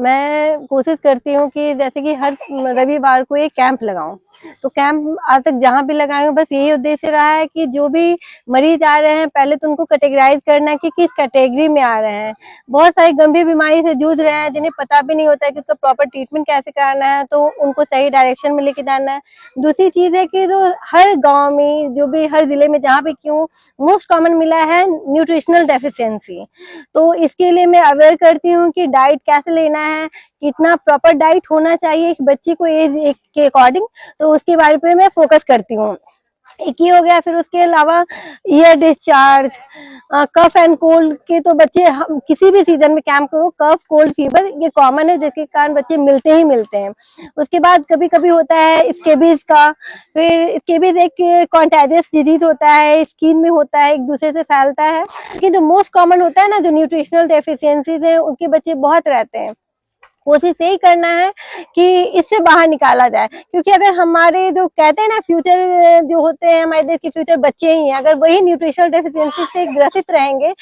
मैं कोशिश करती हूँ कि जैसे कि हर रविवार को एक कैंप लगाऊं। तो कैंप आज तक जहाँ भी लगाए हूँ बस यही उद्देश्य रहा है कि जो भी मरीज आ रहे हैं पहले तो उनको कैटेगराइज करना है कि किस कैटेगरी में आ रहे हैं। बहुत सारी गंभीर बीमारी से जूझ रहे हैं जिन्हें पता भी नहीं होता है कि उसका प्रॉपर ट्रीटमेंट कैसे कराना है, तो उनको सही डायरेक्शन में लेके जाना है। दूसरी चीज है कि जो हर गाँव में, जो भी हर जिले में जहाँ भी क्यों मोस्ट कॉमन मिला है न्यूट्रिशनल डेफिशिएंसी। तो इसके लिए मैं अवेयर करती हूँ कि डाइट कैसे लेना है, कितना प्रॉपर डाइट होना चाहिए एक बच्चे को एज के अकॉर्डिंग, तो उसके बारे में मैं फोकस करती हूँ। एक ही हो गया। फिर उसके अलावा ear discharge, cough and cold के तो बच्चे हम किसी भी सीजन में कैंप करो, कफ कोल्ड फीवर ये कॉमन है जिसके कारण बच्चे मिलते ही मिलते हैं। उसके बाद कभी कभी होता है स्केबीज का। फिर स्केबीज एक कॉन्टेजियस डिजीज होता है, स्किन में होता है, एक दूसरे से फैलता है। लेकिन जो मोस्ट कॉमन होता है ना, जो न्यूट्रिशनल डेफिशिएंसीज है उनके बच्चे बहुत रहते हैं। कोशिश यही करना है कि इससे बाहर निकाला जाए, क्योंकि अगर हमारे जो कहते हैं ना फ्यूचर जो होते हैं हमारे देश के फ्यूचर बच्चे ही हैं, अगर वही न्यूट्रिशनल डेफिशिएंसी से ग्रसित रहेंगे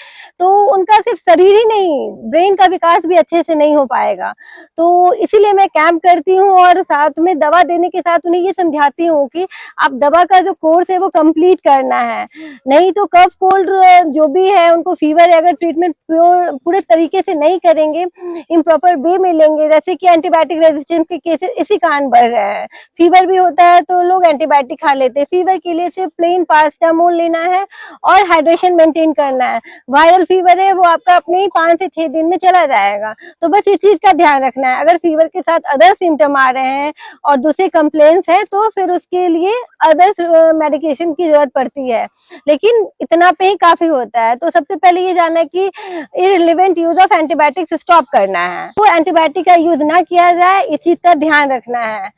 तो उनका सिर्फ शरीर ही नहीं ब्रेन का विकास भी अच्छे से नहीं हो पाएगा। तो इसीलिए मैं कैंप करती हूँ और साथ में दवा देने के साथ उन्हें ये समझाती हूँ कि आप दवा का जो कोर्स है वो कंप्लीट करना है, नहीं तो कफ कोल्ड जो भी है उनको फीवर है, अगर ट्रीटमेंट पूरे तरीके से नहीं करेंगे, इम्प्रॉपर वे में लेंगे, जैसे कि एंटीबायोटिक रेजिस्टेंस के केसेस इसी कारण बढ़ रहे हैं। फीवर भी होता है तो लोग एंटीबायोटिक खा लेते हैं। फीवर के लिए सिर्फ प्लेन पैरासिटामोल लेना है और हाइड्रेशन मेंटेन करना है। वायरल फीवर है वो आपका अपने ही 5 से 6 दिन में चला जाएगा। तो बस इस चीज का ध्यान रखना है। अगर फीवर के साथ अदर सिम्टम आ रहे हैं और दूसरे कंप्लेंट्स है तो फिर उसके लिए अदर मेडिकेशन की जरूरत पड़ती है, लेकिन इतना पे ही काफी होता है। तो सबसे पहले ये जानना है कि irrelevant use of antibiotics stop करना है, तो एंटीबायोटिक का यूज ना किया जाए, इस चीज का ध्यान रखना है।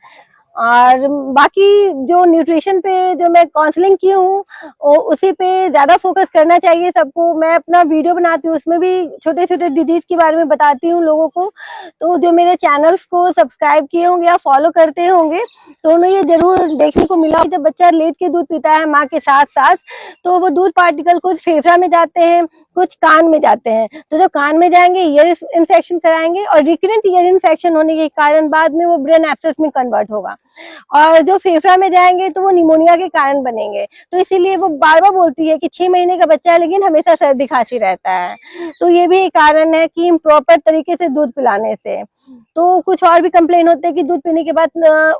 और बाकी जो न्यूट्रिशन पे जो मैं काउंसलिंग की हूँ उसी पे ज्यादा फोकस करना चाहिए सबको। मैं अपना वीडियो बनाती हूँ उसमें भी छोटे छोटे डिजीज के बारे में बताती हूँ लोगों को। तो जो मेरे चैनल्स को सब्सक्राइब किए होंगे या फॉलो करते होंगे तो उन्हें ये जरूर देखने को मिला जब बच्चा लेट के दूध पीता है माँ के साथ साथ, तो वो दूध पार्टिकल कुछ फेफड़ा में जाते हैं, कुछ कान में जाते हैं। तो जो कान में जाएंगे ईयर इन्फेक्शन कराएंगे और रिकरेंट ईयर इन्फेक्शन होने के कारण बाद में वो ब्रेन एब्सेस में कन्वर्ट होगा, और जो फेफड़ा में जाएंगे तो वो निमोनिया के कारण बनेंगे। तो इसीलिए वो बार बार बोलती है कि 6 महीने का बच्चा है लेकिन हमेशा सर्दी खांसी रहता है। तो ये भी एक कारण है कि प्रॉपर तरीके से दूध पिलाने से। तो कुछ और भी कंप्लेन होते हैं कि दूध पीने के बाद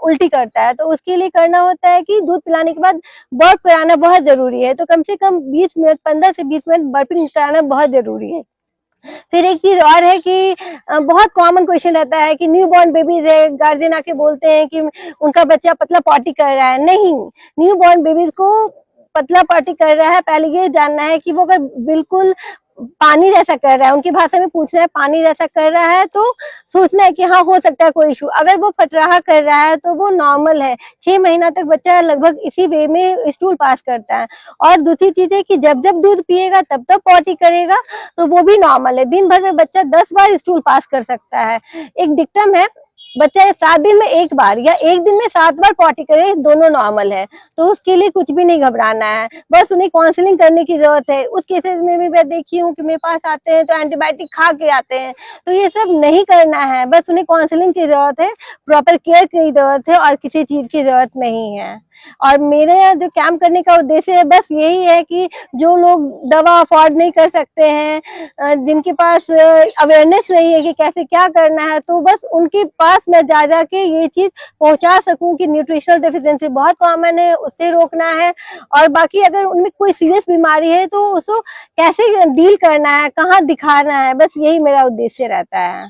उल्टी करता है, तो उसके लिए करना होता है कि दूध पिलाने के बाद बर्प कराना बहुत जरूरी है। तो कम से कम 20 मिनट 15 से 20 मिनट बर्पिंग कराना बहुत जरूरी है। फिर एक चीज और है कि बहुत कॉमन क्वेश्चन रहता है कि न्यू बॉर्न बेबीज है, गार्जियन आके बोलते हैं कि उनका बच्चा पतला पॉटी कर रहा है। नहीं, न्यू बॉर्न बेबीज को पतला पॉटी कर रहा है पहले ये जानना है कि वो अगर बिल्कुल पानी जैसा कर रहा है, उनकी भाषा में पूछना है पानी जैसा कर रहा है तो सोचना है कि हाँ हो सकता है कोई इशू। अगर वो फटराहा कर रहा है तो वो नॉर्मल है। 6 महीना तक बच्चा लगभग इसी वे में स्टूल पास करता है। और दूसरी चीज है कि जब जब दूध पिएगा तब तब पॉटी करेगा तो वो भी नॉर्मल है। दिन भर में बच्चा 10 बार स्टूल पास कर सकता है। एक डिक्टम है, बच्चा 7 दिन में 1 बार या 1 दिन में 7 बार पॉटी करे, दोनों नॉर्मल है। तो उसके लिए कुछ भी नहीं घबराना है, बस उन्हें काउंसलिंग करने की जरूरत है। उस केसेस में भी मैं देखी हूँ कि मेरे पास आते हैं तो एंटीबायोटिक खा के आते हैं, तो ये सब नहीं करना है। बस उन्हें काउंसलिंग की जरूरत है, प्रॉपर केयर की जरूरत है और किसी चीज की जरूरत नहीं है। और मेरे जो कैंप करने का उद्देश्य है बस यही है कि जो लोग दवा अफोर्ड नहीं कर सकते हैं, जिनके पास अवेयरनेस नहीं है कि कैसे क्या करना है, तो बस उनके पास मैं जा के ये चीज पहुंचा सकूं कि न्यूट्रिशनल डेफिशिएंसी बहुत कॉमन है, उससे रोकना है। और बाकी अगर उनमें कोई सीरियस बीमारी है तो उसको कैसे डील करना है, कहाँ दिखाना है, बस यही मेरा उद्देश्य रहता है।